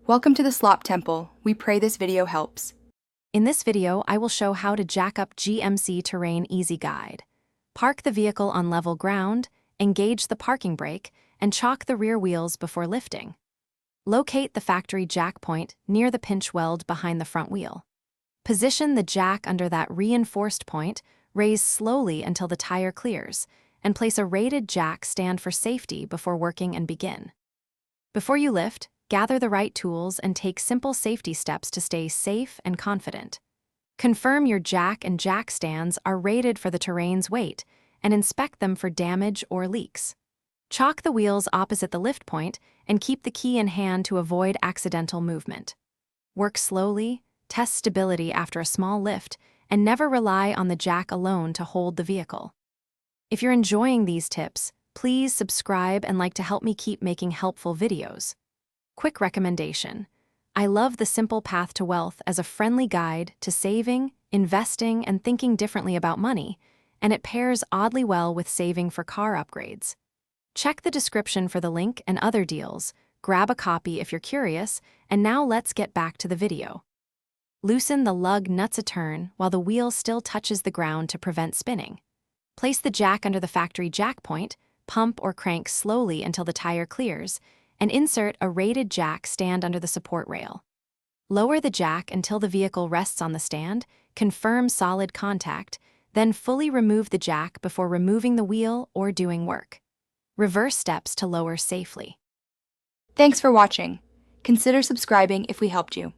Welcome to the Slop Temple. We pray this video helps. In this video, I will show how to jack up GMC Terrain Easy Guide. Park the vehicle on level ground, engage the parking brake, and chock the rear wheels before lifting. Locate the factory jack point near the pinch weld behind the front wheel. Position the jack under that reinforced point, raise slowly until the tire clears, and place a rated jack stand for safety before working and begin. Before you lift, gather the right tools and take simple safety steps to stay safe and confident. Confirm your jack and jack stands are rated for the Terrain's weight and inspect them for damage or leaks. Chock the wheels opposite the lift point and keep the key in hand to avoid accidental movement. Work slowly, test stability after a small lift, and never rely on the jack alone to hold the vehicle. If you're enjoying these tips, please subscribe and like to help me keep making helpful videos. Quick recommendation. I love the Simple Path to Wealth as a friendly guide to saving, investing, and thinking differently about money, and it pairs oddly well with saving for car upgrades. Check the description for the link and other deals, grab a copy if you're curious, and now let's get back to the video. Loosen the lug nuts a turn while the wheel still touches the ground to prevent spinning. Place the jack under the factory jack point, pump or crank slowly until the tire clears, and insert a rated jack stand under the support rail. Lower the jack until the vehicle rests on the stand, confirm solid contact, then fully remove the jack before removing the wheel or doing work. Reverse steps to lower safely. Thanks for watching. Consider subscribing if we helped you.